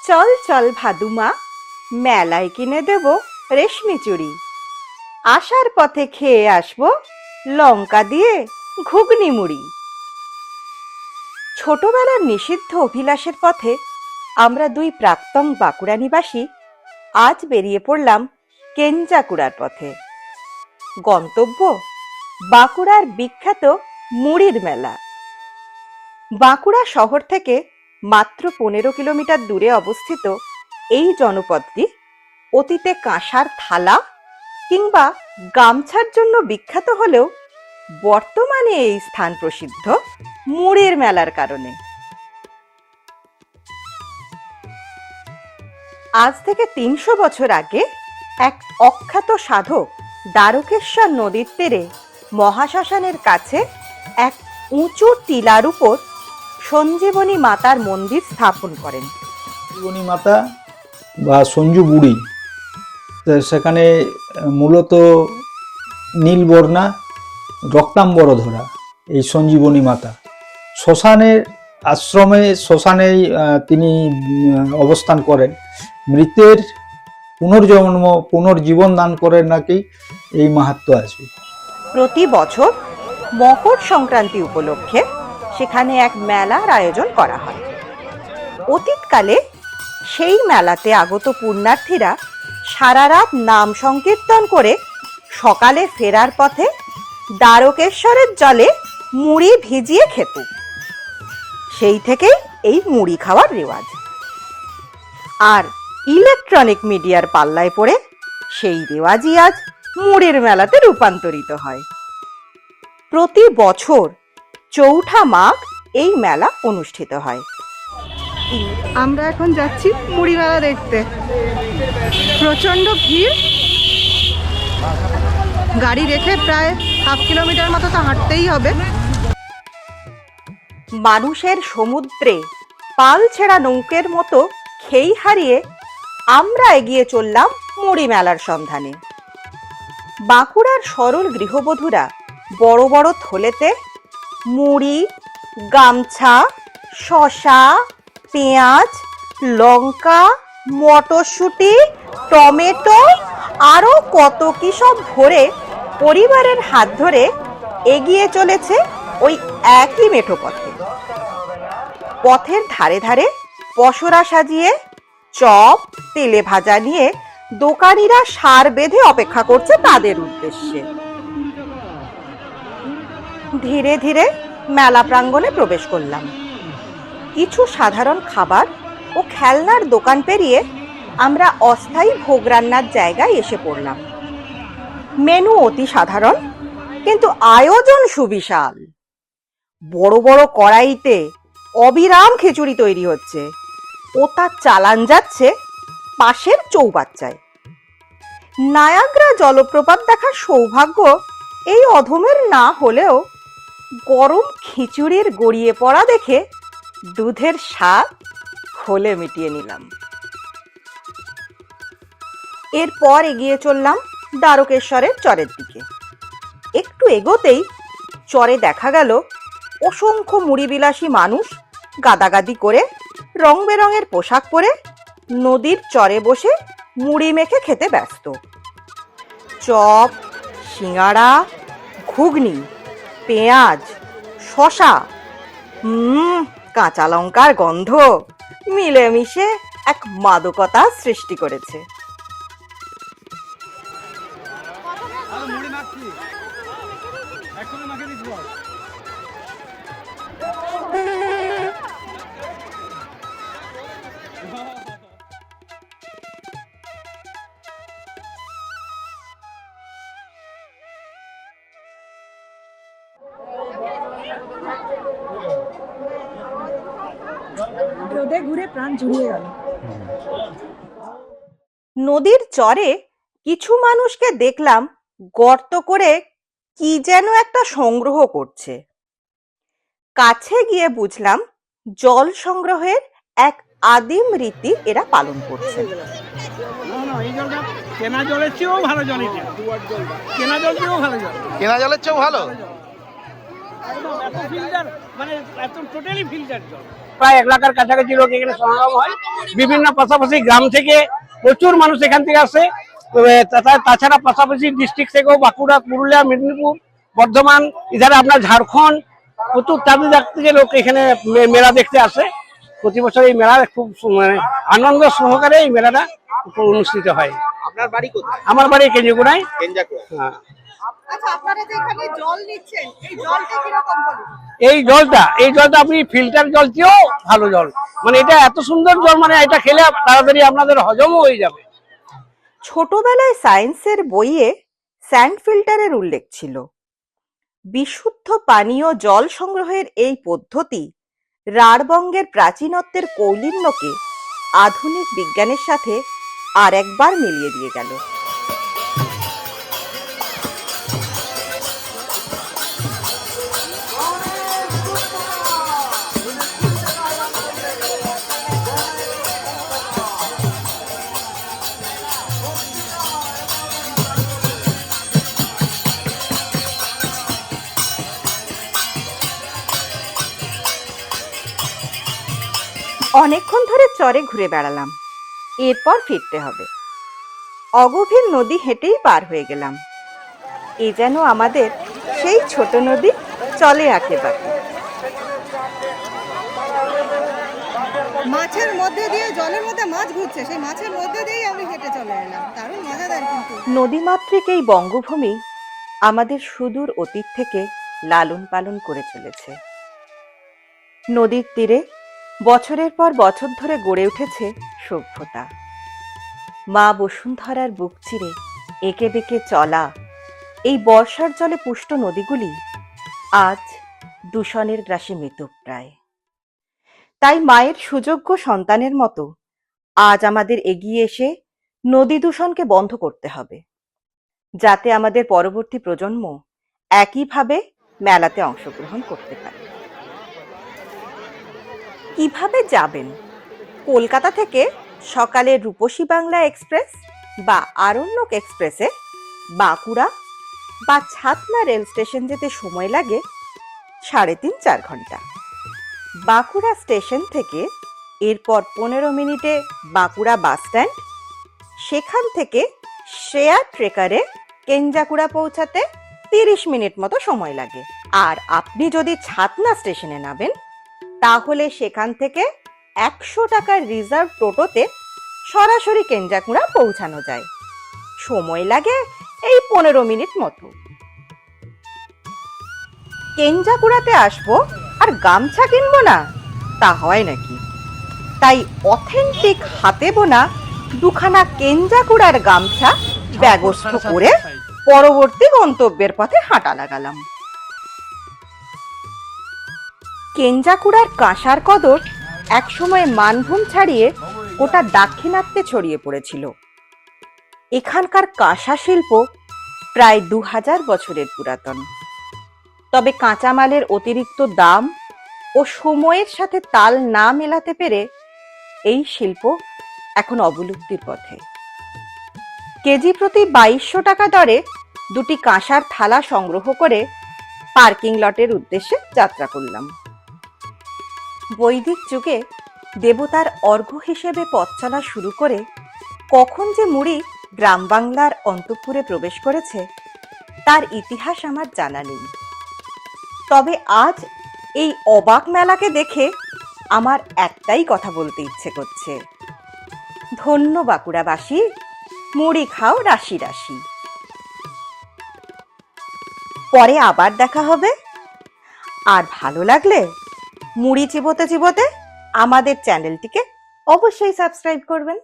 চল চল ভাদুমা, মেলায় কিনে দেব রেশমি চুড়ি। আসার পথে খেয়ে আসবো লঙ্কা দিয়ে ঘুগনি মুড়ি। ছোটবেলার নিষিদ্ধ অভিলাষের পথে আমরা দুই প্রাক্তন বাঁকুড়া নিবাসী আজ বেরিয়ে পড়লাম কেঞ্জাকুড়ার পথে। গন্তব্য বাঁকুড়ার বিখ্যাত মুড়ির মেলা। বাঁকুড়া শহর থেকে মাত্র 15 কিলোমিটার দূরে অবস্থিত এই জনপদটি অতীতে কাঁসার থালা কিংবা গামছার জন্য বিখ্যাত হলেও বর্তমানে এই স্থান প্রসিদ্ধ মুড়ির মেলার কারণে। আজ থেকে 300 বছর আগে এক অখ্যাত সাধক দ্বারকেশ্বর নদীর তীরে মহাশ্মশানের কাছে এক উঁচু টিলার উপর সঞ্জীবনী মাতার মন্দির স্থাপন করেন। সঞ্জীবনী মাতা বা সঞ্জু বুড়ি, সেখানে মূলত নীলবর্ণা রক্তাম্বর ধরা এই সঞ্জীবনী মাতা শ্মশানের শ্মশানেই তিনি অবস্থান করেন। মৃতের পুনর্জীবন দান করেন নাকি এই মাহাত্ম্য আছে। প্রতি বছর মকর সংক্রান্তি উপলক্ষে সেখানে এক মেলার আয়োজন করা হয়। অতীতকালে সেই মেলাতে আগত পুণ্যার্থীরা সারা রাত নাম সংকীর্তন করে সকালে ফেরার পথে দ্বারকেশ্বরের জলে মুড়ি ভিজিয়ে খেত। সেই থেকেই এই মুড়ি খাওয়ার রেওয়াজ। আর ইলেকট্রনিক মিডিয়ার পাল্লায় পড়ে সেই রেওয়াজই আজ মুড়ির মেলাতে রূপান্তরিত হয়। প্রতি বছর চৌঠা মাঘ এই মেলা অনুষ্ঠিত হয়। আমরা এখন যাচ্ছি মুড়ি মেলা দেখতে। প্রচন্ড ভিড়, গাড়ি রেখে প্রায় 1/2 কিলোমিটার মতো তো হাঁটতেই হবে। মানুষের সমুদ্রে পাল ছেঁড়া নৌকের মতো খেই হারিয়ে আমরা এগিয়ে চললাম মুড়ি মেলার সন্ধানে। বাঁকুড়ার সরল গৃহবধূরা বড় বড় থলেতে মুড়ি, গামছা, শসা, পেঁয়াজ, লঙ্কা, মটরশুঁটি, টমেটো আরো কত কি সব ভরে পরিবারের হাত ধরে এগিয়ে চলেছে ওই একই মেঠো পথে। পথের ধারে ধারে পসরা সাজিয়ে চপ, তেলে ভাজা নিয়ে দোকানিরা সার বেঁধে অপেক্ষা করছে তাদের উদ্দেশ্যে। ধীরে ধীরে মেলা প্রাঙ্গণে প্রবেশ করলাম। কিছু সাধারণ খাবার ও খেলনার দোকান পেরিয়ে আমরা অস্থায়ী ভোগ রান্নার জায়গায় এসে পড়লাম। মেনু অতি সাধারণ, কিন্তু আয়োজন সুবিশাল। বড় বড় কড়াইতে অবিরাম খিচুড়ি তৈরি হচ্ছে ও তার চালান যাচ্ছে পাশের চৌবাচ্চায়। নায়াগ্রা জলপ্রপাত দেখার সৌভাগ্য এই অধমের না হলেও গরম খিচুড়ির গড়িয়ে পড়া দেখে দুধের স্বাদ খোলে মিটিয়ে নিলাম। এরপর এগিয়ে চললাম দ্বারকেশ্বরের চরের দিকে। একটু এগোতেই চরে দেখা গেল অসংখ্য মুড়িবিলাসী মানুষ গাদাগাদি করে রং বেরঙের পোশাক পরে নদীর চরে বসে মুড়ি মেখে খেতে ব্যস্ত। চপ, সিঙ্গাড়া, ঘুগনি, পেঁয়াজ, শসা, কাঁচা লঙ্কার গন্ধ মিলেমিশে এক মাদকতা সৃষ্টি করেছে। ঘুরে প্রাণ জুড়িয়ে গেল। নদীর চরে কিছু মানুষকে দেখলাম গর্ত করে কি যেন একটা সংগ্রহ করছে। কাছে গিয়ে বুঝলাম জল সংগ্রহের এক আদিম রীতি এরা পালন করছে। কেনা জলের চেয়েও ভালো জল এটা। কেনা জল চেয়েও ভালো জল। কেনা জলের চেয়েও ভালো। এত ফিল্টার, মানে এত টোটালি ফিল্টার জল। প্রায় 1 লাখের কাছাকাছি লোক এখানে সমাগম হয়। বিভিন্ন পাশাপাশি গ্রাম থেকে প্রচুর মানুষ এখান থেকে আসে। তাছাড়া পাশাপাশি ডিস্ট্রিক্ট থেকেও বাঁকুড়া, পুরুলিয়া, মেদিনীপুর, বর্ধমান, এধারে আপনার ঝাড়খণ্ড, প্রচুর চাঁদিদার থেকে লোক এখানে মেলা দেখতে আসে। প্রতি বছর এই মেলা খুব মানে আনন্দ সহকারে এই মেলাটা অনুষ্ঠিত হয়। আপনার বাড়ি কোথায়? আমার বাড়ি কেঞ্জাকুড়ায়। কেঞ্জাকুড়া। হ্যাঁ, আচ্ছা, আপনারা যে এখানে জল নিচ্ছেন, এই জলটা কিরকম বলুন? এই জলটা আপনি ফিল্টার জল চেয়েও ভালো জল, মানে এটা এত সুন্দর জল, মানে এটা খেলে তাড়াতাড়ি আপনাদের হজমও হয়ে যাবে। ছোটবেলায় সায়েন্সের বইয়ে স্যান্ড ফিল্টারের উল্লেখ ছিল। বিশুদ্ধ পানীয় জল সংগ্রহের এই পদ্ধতি রাঢ়বঙ্গের প্রাচীনত্বের কৌলিন্যকে আধুনিক বিজ্ঞানের সাথে আর একবার মিলিয়ে দিয়ে গেল। অনেকক্ষণ ধরে চরে ঘুরে বেড়ালাম, এরপর ফিরতে হবে। অগভীর নদী হেঁটেই পার হয়ে গেলাম। এ যেন আমাদের সেই ছোট নদী, চলে আঁকে বাঁকে। মাছের মধ্যে দিয়ে, জলের মধ্যে মাছ ঘুরছে, সেই মাছের মধ্যে দিয়েই আমি হেঁটে চলে এলাম। দারুণ মজাদার কিন্তু। নদীমাতৃক এই বঙ্গভূমি আমাদের সুদূর অতীত থেকে লালন পালন করে চলেছে। নদীর তীরে বছরের পর বছর ধরে গড়ে উঠেছে সভ্যতা। মা বসুন্ধরার বুক চিরে এঁকে বেঁকে চলা এই বর্ষার জলে পুষ্ট নদীগুলি আজ দূষণের গ্রাসে মৃতপ্রায়। তাই মায়ের সুযোগ্য সন্তানের মতো আজ আমাদের এগিয়ে এসে নদী দূষণকে বন্ধ করতে হবে, যাতে আমাদের পরবর্তী প্রজন্ম একইভাবে মেলাতে অংশগ্রহণ করতে পারে। কিভাবে যাবেন? কলকাতা থেকে সকালে রূপসী বাংলা এক্সপ্রেস বা আরণ্যক এক্সপ্রেসে বাঁকুড়া বা ছাতনা রেল স্টেশন যেতে সময় লাগে 3.5-4 ঘন্টা। বাঁকুড়া স্টেশন থেকে এরপর 15 মিনিটে বাঁকুড়া বাস স্ট্যান্ড, সেখান থেকে শেয়ার ট্রেকারে কেঞ্জাকুড়া পৌঁছাতে 30 মিনিট মতো সময় লাগে। আর আপনি যদি ছাতনা স্টেশনে নামেন, তাহলে সেখান থেকে 100 টাকার রিজার্ভ টোটোতে সরাসরি কেঞ্জাকুড়া পৌঁছানো যায়। সময় লাগে এই 15 মিনিট মতো। কেঞ্জাকুড়াতে আসবো আর গামছা কিনবো না, তা হয় নাকি? তাই অথেন্টিক হাতে বোনা দুখানা কেঞ্জাকুড়ার গামছা ব্যবস্থা করে পরবর্তী গন্তব্যের পথে হাঁটা লাগালাম। কেঞ্জাকুড়ার কাঁসার কদর একসময় মানভূম ছাড়িয়ে গোটা দাক্ষিণাত্যে ছড়িয়ে পড়েছিল। এখানকার কাঁসা শিল্প প্রায় 2000 বছরের পুরাতন। তবে কাঁচামালের অতিরিক্ত দাম ও সময়ের সাথে তাল না মেলাতে পেরে এই শিল্প এখন অবলুপ্তির পথে। কেজি প্রতি 2200 টাকা দরে দুটি কাঁসার থালা সংগ্রহ করে পার্কিং লটের উদ্দেশ্যে যাত্রা করলাম। বৈদিক যুগে দেবতার অর্ঘ্য হিসেবে পথ চলা শুরু করে কখন যে মুড়ি গ্রাম বাংলার অন্তঃপুরে প্রবেশ করেছে তার ইতিহাস আমার জানা নেই। তবে আজ এই অবাক মেলাকে দেখে আমার একটাই কথা বলতে ইচ্ছে করছে, ধন্য বাঁকুড়াবাসী, মুড়ি খাও রাশি রাশি। পরে আবার দেখা হবে। আর ভালো লাগলে মুড়ি চিবোতে চিবোতে আমাদের চ্যানেলটিকে অবশ্যই সাবস্ক্রাইব করবেন।